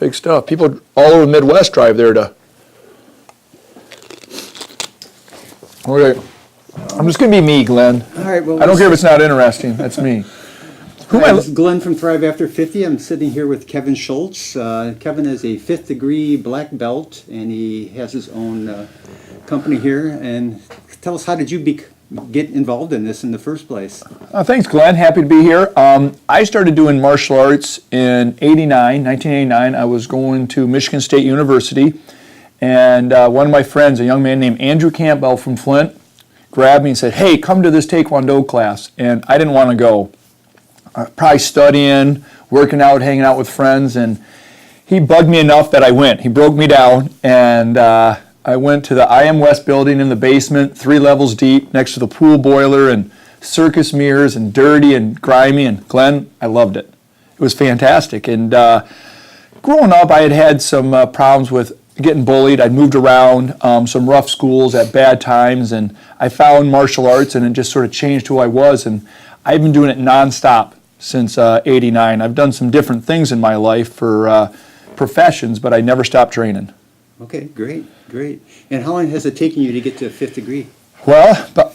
Big stuff. People all over the Midwest drive there to. Okay. I'm just going to be me, Glenn. All right. Well, I don't care if it's not interesting. That's me. Hi, this is Glenn from Thrive After 50. I'm sitting here with Kevin Shoults. Kevin is a 5th degree black belt, and he has his own company here. And tell us, how did you get involved in this in the first place? Thanks, Glenn. Happy to be here. I started doing martial arts in 1989. I was going to Michigan State University, and one of my friends, a young man named Andrew Campbell from Flint, grabbed me and said, "Hey, come to this Tae Kwon Do class." And I didn't want to go. Probably studying, working out, hanging out with friends, and he bugged me enough that I went. He broke me down, and I went to the IM West building in the basement, 3 levels deep, next to the pool boiler, and circus mirrors, and dirty and grimy, and Glenn, I loved it. It was fantastic, and growing up, I had some problems with getting bullied. I'd moved around some rough schools at bad times, and I found martial arts, and it just sort of changed who I was, and I've been doing it nonstop since '89. I've done some different things in my life for professions, but I never stopped training. Okay, great. And how long has it taken you to get to 5th degree? Well, about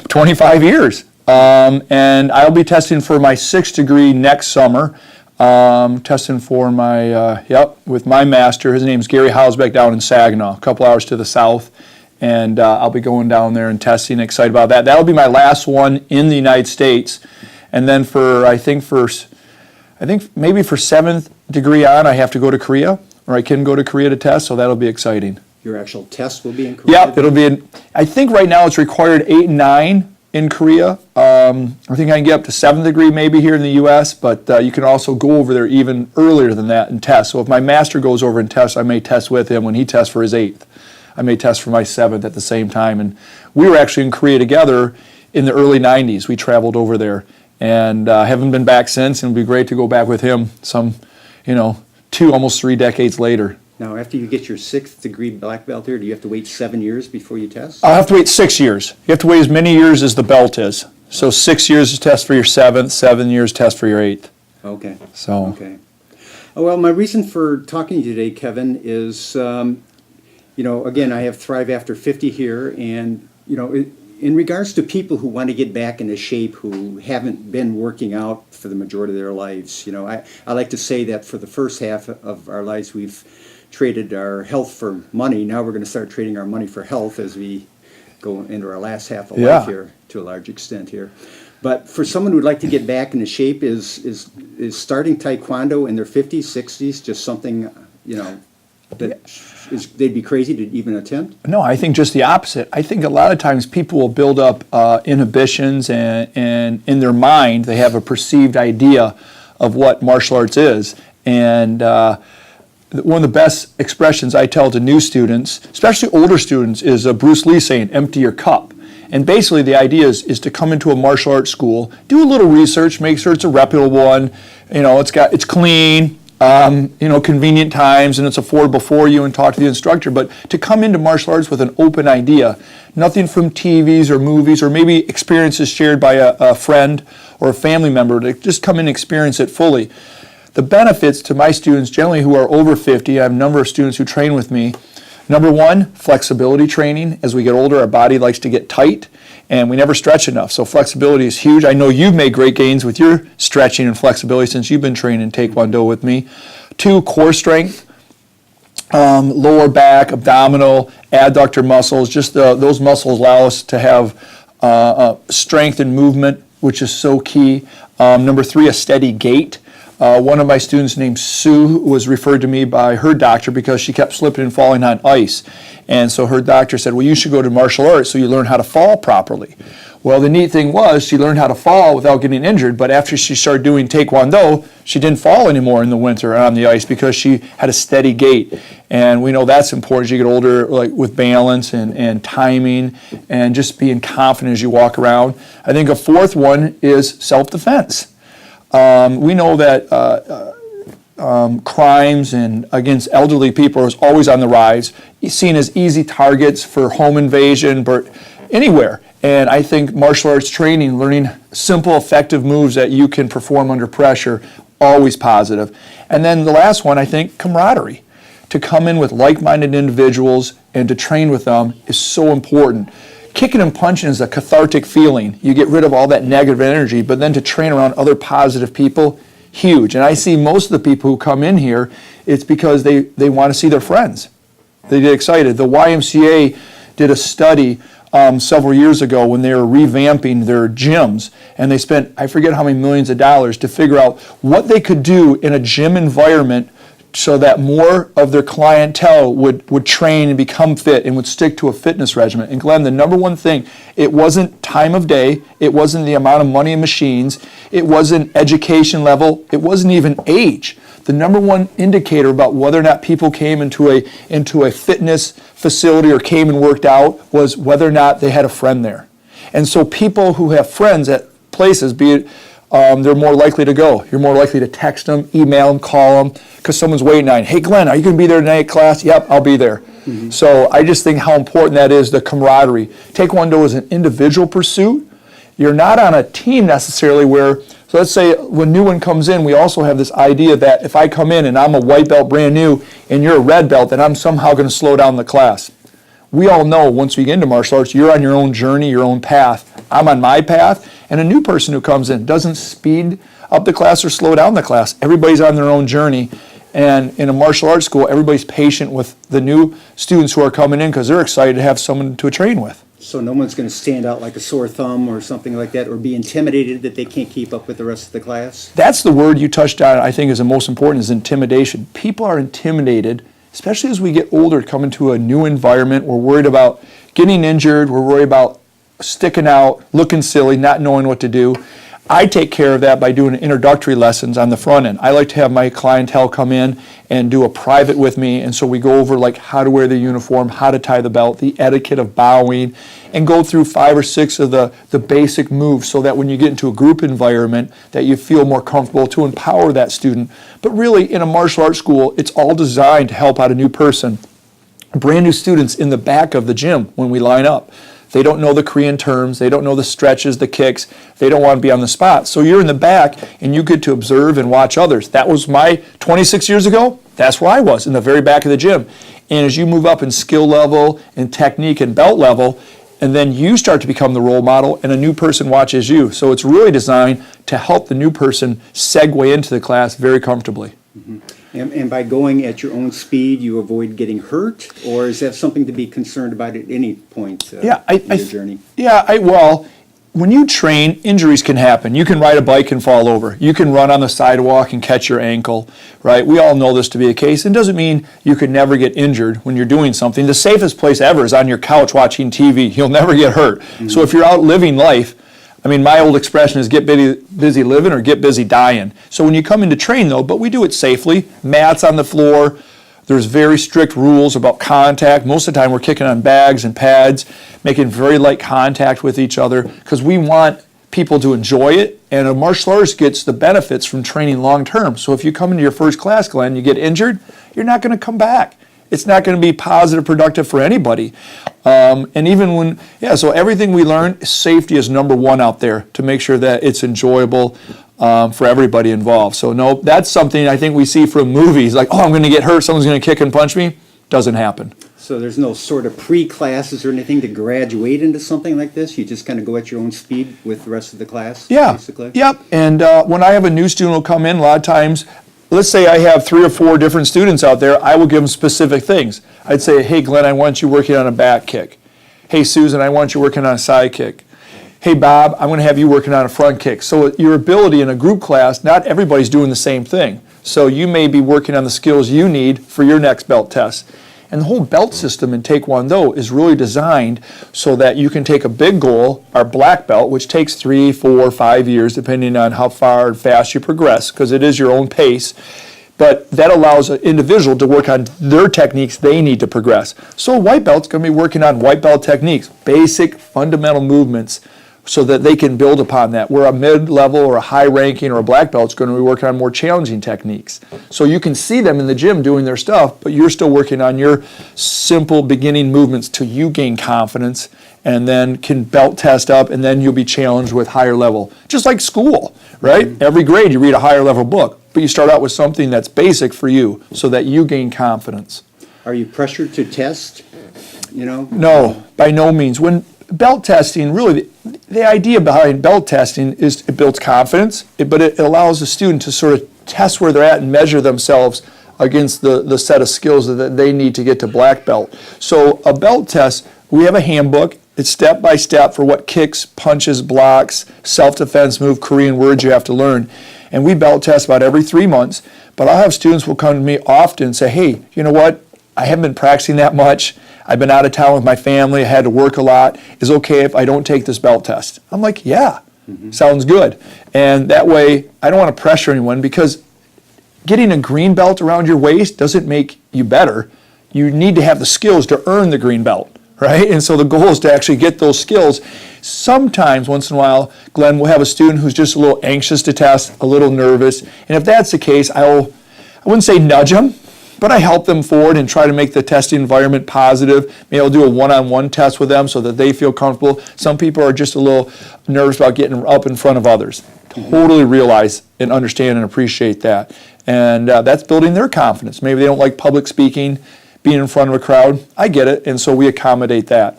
25 years. And I'll be testing for my 6th degree next summer. Testing for my, with my master. His name's Gary Hausbeck down in Saginaw, a couple hours to the south. And I'll be going down there and testing, excited about that. That'll be my last one in the United States. And then I think maybe for 7th degree on, I have to go to Korea, or I can go to Korea to test, so that'll be exciting. Your actual test will be in Korea? Yeah, it'll be I think right now it's required 8 and 9 in Korea. I think I can get up to 7th degree maybe here in the U.S., but you can also go over there even earlier than that and test. So if my master goes over and tests, I may test with him when he tests for his 8th. I may test for my 7th at the same time. And we were actually in Korea together in the early 90s. We traveled over there, and haven't been back since, and it'd be great to go back with him some, 2, almost 3 decades later. Now, after you get your 6th degree black belt here, do you have to wait 7 years before you test? I'll have to wait 6 years. You have to wait as many years as the belt is. So 6 years to test for your 7th, 7 years test for your 8th. Okay. So. Okay. Well, my reason for talking to you today, Kevin, is, again, I have Thrive After 50 here, and, in regards to people who want to get back into shape, who haven't been working out for the majority of their lives, I like to say that for the first half of our lives, we've traded our health for money. Now we're going to start trading our money for health as we go into our last half of life here, to a large extent here. But for someone who would like to get back into shape, is starting Tae Kwon Do in their 50s, 60s just something, that they'd be crazy to even attempt? No, I think just the opposite. I think a lot of times people will build up inhibitions, and in their mind they have a perceived idea of what martial arts is. And one of the best expressions I tell to new students, especially older students, is Bruce Lee saying, "Empty your cup." And basically the idea is to come into a martial arts school, do a little research, make sure it's a reputable one, it's clean, convenient times, and it's affordable for you, and talk to the instructor. But to come into martial arts with an open idea, nothing from TVs or movies, or maybe experiences shared by a friend or a family member, to just come in and experience it fully. The benefits to my students, generally who are over 50, I have a number of students who train with me. Number one, flexibility training. As we get older, our body likes to get tight, and we never stretch enough. So flexibility is huge. I know you've made great gains with your stretching and flexibility since you've been training Tae Kwon Do with me. 2, core strength, lower back, abdominal, adductor muscles. Just those muscles allow us to have strength and movement, which is so key. Number 3, a steady gait. One of my students named Sue was referred to me by her doctor because she kept slipping and falling on ice. And so her doctor said, well, you should go to martial arts so you learn how to fall properly. Well, the neat thing was she learned how to fall without getting injured, but after she started doing Tae Kwon Do, she didn't fall anymore in the winter on the ice because she had a steady gait. And we know that's important as you get older, like with balance and timing and just being confident as you walk around. I think a 4th one is self-defense. We know that crimes and against elderly people is always on the rise, seen as easy targets for home invasion, but anywhere. And I think martial arts training, learning simple, effective moves that you can perform under pressure, always positive. And then the last one, I think, camaraderie. To come in with like-minded individuals and to train with them is so important. Kicking and punching is a cathartic feeling. You get rid of all that negative energy, but then to train around other positive people, huge. And I see most of the people who come in here, it's because they want to see their friends. They get excited. The YMCA did a study several years ago when they were revamping their gyms, and they spent, I forget how many millions of dollars to figure out what they could do in a gym environment so that more of their clientele would train and become fit and would stick to a fitness regimen. And Glenn, the number one thing, it wasn't time of day, it wasn't the amount of money in machines, it wasn't education level, it wasn't even age. The number one indicator about whether or not people came into a fitness facility or came and worked out was whether or not they had a friend there. And so people who have friends at places, be it they're more likely to go. You're more likely to text them, email them, call them, because someone's waiting on you. Hey, Glenn, are you going to be there tonight at class? Yep, I'll be there. Mm-hmm. So I just think how important that is, the camaraderie. Tae Kwon Do is an individual pursuit. You're not on a team necessarily where, so let's say when new one comes in, we also have this idea that if I come in and I'm a white belt brand new and you're a red belt, then I'm somehow going to slow down the class. We all know once we get into martial arts, you're on your own journey, your own path. I'm on my path, and a new person who comes in doesn't speed up the class or slow down the class. Everybody's on their own journey, and in a martial arts school, everybody's patient with the new students who are coming in because they're excited to have someone to train with. So no one's going to stand out like a sore thumb or something like that, or be intimidated that they can't keep up with the rest of the class? That's the word you touched on, I think is the most important, is intimidation. People are intimidated, especially as we get older, come into a new environment. We're worried about getting injured. We're worried about sticking out, looking silly, not knowing what to do. I take care of that by doing introductory lessons on the front end. I like to have my clientele come in and do a private with me, and so we go over like how to wear the uniform, how to tie the belt, the etiquette of bowing, and go through 5 or 6 of the basic moves so that when you get into a group environment that you feel more comfortable to empower that student. But really, in a martial arts school, it's all designed to help out a new person. Brand new students in the back of the gym when we line up. They don't know the Korean terms, they don't know the stretches, the kicks, they don't want to be on the spot. So you're in the back and you get to observe and watch others. That was my 26 years ago, that's where I was, in the very back of the gym. And as you move up in skill level and technique and belt level, and then you start to become the role model and a new person watches you. So it's really designed to help the new person segue into the class very comfortably. Mm-hmm. And by going at your own speed, you avoid getting hurt, or is that something to be concerned about at any point in your journey? Well, when you train, injuries can happen. You can ride a bike and fall over. You can run on the sidewalk and catch your ankle, right? We all know this to be the case. It doesn't mean you could never get injured when you're doing something. The safest place ever is on your couch watching TV. You'll never get hurt. Mm-hmm. So if you're out living life, I mean, my old expression is get busy living or get busy dying. So when you come in to train, though, but we do it safely, mats on the floor, there's very strict rules about contact. Most of the time we're kicking on bags and pads, making very light contact with each other because we want people to enjoy it, and a martial artist gets the benefits from training long term. So if you come into your first class, Glenn, you get injured, you're not going to come back. It's not going to be positive, productive for anybody. And even when, so everything we learn, safety is number one out there to make sure that it's enjoyable for everybody involved. So no, that's something I think we see from movies, like, oh, I'm going to get hurt, someone's going to kick and punch me. Doesn't happen. So there's no sort of pre-classes or anything to graduate into something like this? You just kind of go at your own speed with the rest of the class, basically? Yep. And when I have a new student who come in, a lot of times, let's say I have 3 or 4 different students out there, I will give them specific things. I'd say, hey, Glenn, I want you working on a back kick. Hey, Susan, I want you working on a side kick. Hey, Bob, I'm going to have you working on a front kick. So your ability in a group class, not everybody's doing the same thing. So you may be working on the skills you need for your next belt test. And the whole belt system in Tae Kwon Do is really designed so that you can take a big goal, our black belt, which takes 3, 4, 5 years, depending on how far and fast you progress, because it is your own pace. But that allows an individual to work on their techniques they need to progress. So a white belt's going to be working on white belt techniques, basic fundamental movements so that they can build upon that. Where a mid-level or a high-ranking or a black belt is going to be working on more challenging techniques. So you can see them in the gym doing their stuff, but you're still working on your simple beginning movements till you gain confidence and then can belt test up, and then you'll be challenged with higher level. Just like school, right? Every grade you read a higher level book, but you start out with something that's basic for you so that you gain confidence. Are you pressured to test? No, by no means. When belt testing, really, the idea behind belt testing is it builds confidence, but it allows the student to sort of test where they're at and measure themselves against the set of skills that they need to get to black belt. So a belt test, we have a handbook. It's step by step for what kicks, punches, blocks, self-defense move, Korean words you have to learn. And we belt test about every 3 months. But I'll have students who will come to me often and say, hey, you know what? I haven't been practicing that much. I've been out of town with my family. I had to work a lot. Is it okay if I don't take this belt test? I'm like, yeah, sounds good. And that way, I don't want to pressure anyone, because getting a green belt around your waist doesn't make you better. You need to have the skills to earn the green belt, right? And so the goal is to actually get those skills. Sometimes, once in a while, Glenn, we'll have a student who's just a little anxious to test, a little nervous. And if that's the case, I wouldn't say nudge them, but I help them forward and try to make the testing environment positive. Maybe I'll do a one-on-one test with them so that they feel comfortable. Some people are just a little nervous about getting up in front of others. Totally realize and understand and appreciate that. And that's building their confidence. Maybe they don't like public speaking, being in front of a crowd. I get it, and so we accommodate that.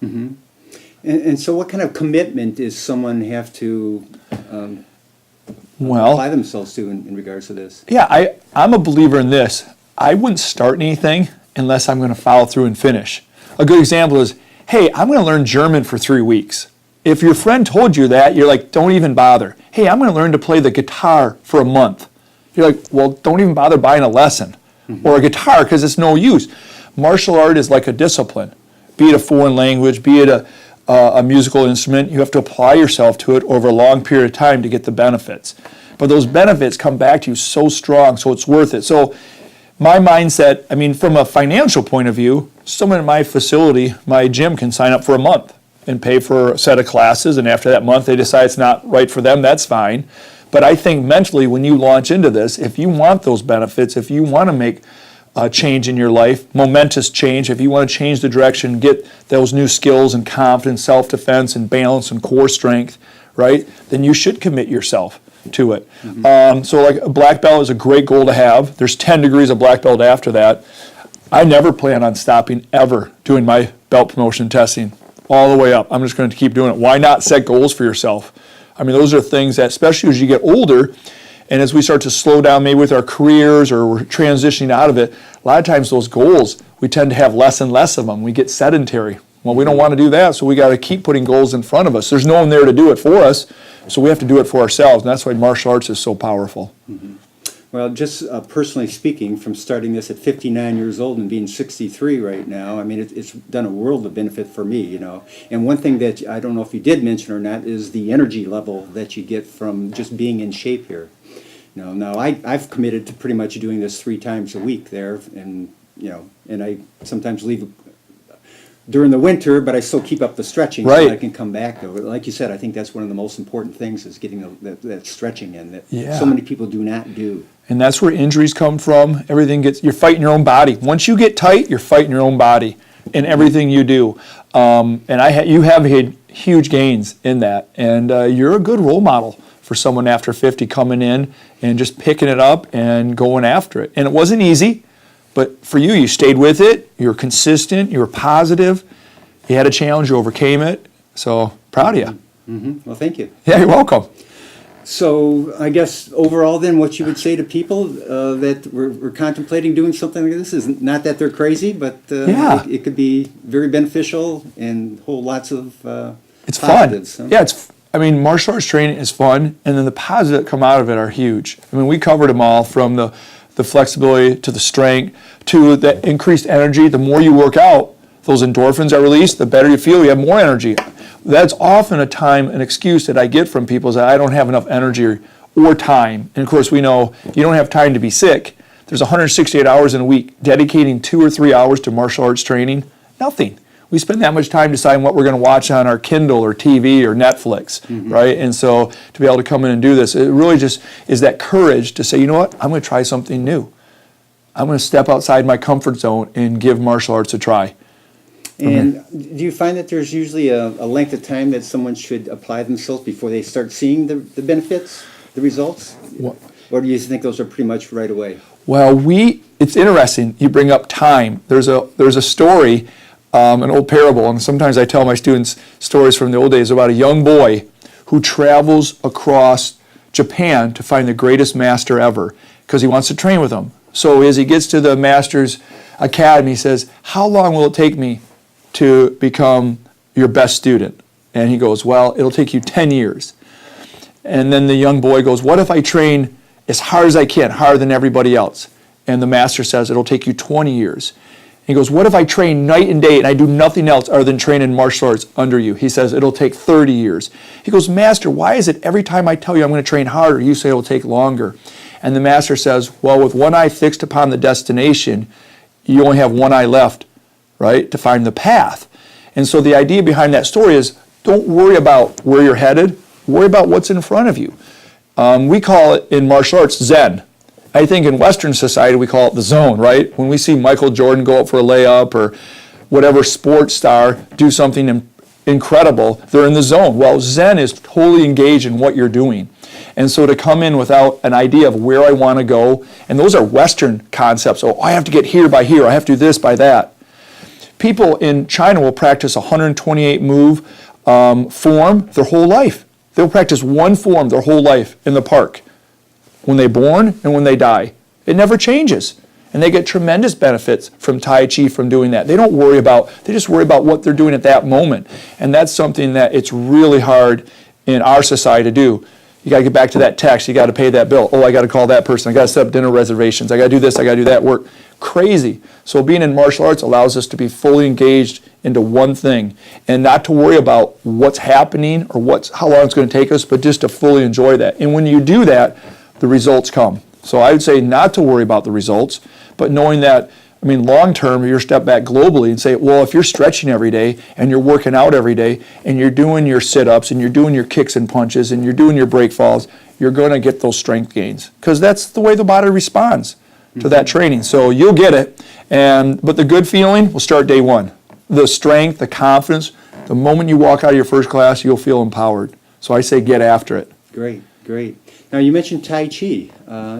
Mm-hmm. And so what kind of commitment does someone have to apply themselves to in regards to this? Yeah, I'm a believer in this. I wouldn't start anything unless I'm going to follow through and finish. A good example is, hey, I'm going to learn German for 3 weeks. If your friend told you that, you're like, don't even bother. Hey, I'm going to learn to play the guitar for a month. You're like, well, don't even bother buying a lesson or a guitar, because it's no use. Martial art is like a discipline. Be it a foreign language, be it a musical instrument, you have to apply yourself to it over a long period of time to get the benefits. But those benefits come back to you so strong, so it's worth it. So my mindset, I mean, from a financial point of view, someone in my facility, my gym, can sign up for a month and pay for a set of classes, and after that month they decide it's not right for them, that's fine. But I think mentally, when you launch into this, if you want those benefits, if you want to make a change in your life, momentous change, if you want to change the direction, get those new skills and confidence, self-defense and balance and core strength, right, then you should commit yourself to it. So like a black belt is a great goal to have. There's 10 degrees of black belt after that. I never plan on stopping ever doing my belt promotion testing all the way up. I'm just going to keep doing it. Why not set goals for yourself? I mean, those are things that, especially as you get older, and as we start to slow down maybe with our careers or we're transitioning out of it, a lot of times those goals, we tend to have less and less of them. We get sedentary. Well, we don't want to do that, so we got to keep putting goals in front of us. There's no one there to do it for us, so we have to do it for ourselves, and that's why martial arts is so powerful. Well, just personally speaking, from starting this at 59 years old and being 63 right now, I mean, it's done a world of benefit for me, you know. And one thing that I don't know if you did mention or not is the energy level that you get from just being in shape here. You know, now I've committed to pretty much doing this 3 times a week there, and you know, and I sometimes leave during the winter, but I still keep up the stretching so I can come back. Like you said, I think that's one of the most important things is getting that stretching in that so many people do not do. And that's where injuries come from. You're fighting your own body. Once you get tight, you're fighting your own body in everything you do. And you have had huge gains in that. And you're a good role model for someone after 50 coming in and just picking it up and going after it. And it wasn't easy, but for you stayed with it. You were consistent. You were positive. You had a challenge. You overcame it. So proud of you. Well, thank you. Yeah, you're welcome. So I guess overall then what you would say to people that we're contemplating doing something like this is not that they're crazy, but it could be very beneficial and hold lots of it's positives. Fun. Yeah, I mean, martial arts training is fun, and then the positives that come out of it are huge. I mean, we covered them all, from the flexibility to the strength to the increased energy. The more you work out, those endorphins are released, the better you feel, you have more energy. That's often an excuse that I get from people is that I don't have enough energy or time. And of course, we know you don't have time to be sick. There's 168 hours in a week. Dedicating 2 or 3 hours to martial arts training, nothing. we spend that much time deciding what we're going to watch on our Kindle or TV or Netflix, right? And so to be able to come in and do this, it really just is that courage to say, you know what, I'm going to try something new. I'm going to step outside my comfort zone and give martial arts a try. And do you find that there's usually a length of time that someone should apply themselves before they start seeing the benefits, the results? Or do you think those are pretty much right away? Well, it's interesting. You bring up time. There's a story, an old parable, and sometimes I tell my students stories from the old days about a young boy who travels across Japan to find the greatest master ever because he wants to train with him. So as he gets to the master's academy, he says, how long will it take me to become your best student? And he goes, well, it'll take you 10 years. And then the young boy goes, what if I train as hard as I can, harder than everybody else? And the master says, it'll take you 20 years. He goes, what if I train night and day and I do nothing else other than train in martial arts under you? He says, it'll take 30 years. He goes, Master, why is it every time I tell you I'm going to train harder, you say it'll take longer? And the master says, well, with one eye fixed upon the destination, you only have one eye left, right, to find the path. And so the idea behind that story is don't worry about where you're headed, worry about what's in front of you. We call it in martial arts Zen. I think in Western society we call it the zone, right? When we see Michael Jordan go up for a layup or whatever sports star do something incredible, they're in the zone. Well, Zen is totally engaged in what you're doing. And so to come in without an idea of where I want to go, and those are Western concepts. Oh, I have to get here by here. I have to do this by that. People in China will practice 128 move form their whole life. They'll practice one form their whole life in the park, when they're born and when they die. It never changes. And they get tremendous benefits from Tai Chi from doing that. They just worry about what they're doing at that moment. And that's something that it's really hard in our society to do. You got to get back to that text. You got to pay that bill. Oh, I got to call that person. I got to set up dinner reservations. I got to do this. I got to do that work. Crazy. So being in martial arts allows us to be fully engaged into one thing and not to worry about what's happening or how long it's going to take us, but just to fully enjoy that. And when you do that, the results come. So I would say not to worry about the results, but knowing that, long term, you're step back globally and say, well, if you're stretching every day and you're working out every day and you're doing your sit-ups and you're doing your kicks and punches and you're doing your break falls, you're going to get those strength gains because that's the way the body responds to that training. So you'll get it, but the good feeling will start day one. The strength, the confidence, the moment you walk out of your first class, you'll feel empowered. So I say get after it. Great. Now you mentioned Tai Chi.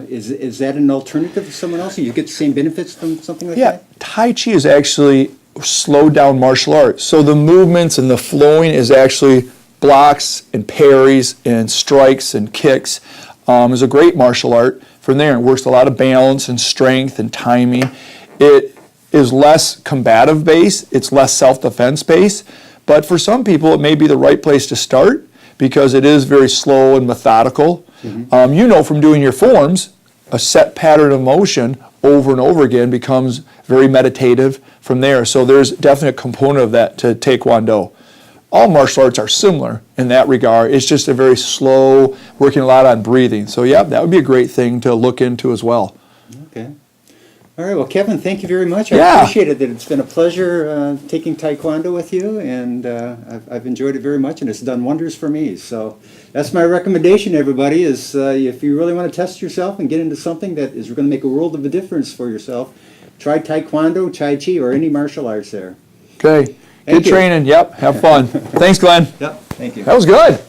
Is that an alternative to someone else? You get the same benefits from something like that? Yeah, Tai Chi is actually slowed down martial arts. So the movements and the flowing is actually blocks and parries and strikes and kicks. Is a great martial art. From there, it works a lot of balance and strength and timing. It is less combative based. It's less self-defense based. But for some people, it may be the right place to start because it is very slow and methodical. From doing your forms, a set pattern of motion over and over again becomes very meditative from there. So there's definitely a component of that to Tae Kwon Do. All martial arts are similar in that regard. It's just a very slow, working a lot on breathing. So yeah, that would be a great thing to look into as well. Okay. All right, well, Kevin, thank you very much. I appreciate it. It's been a pleasure taking Taekwondo with you, and I've enjoyed it very much, and it's done wonders for me. So that's my recommendation, everybody, is if you really want to test yourself and get into something that is going to make a world of a difference for yourself, try Taekwondo, Tai Chi, or any martial arts there. Okay. Good training. Yep. Have fun. Thanks, Glenn. Yep. Thank you. That was good.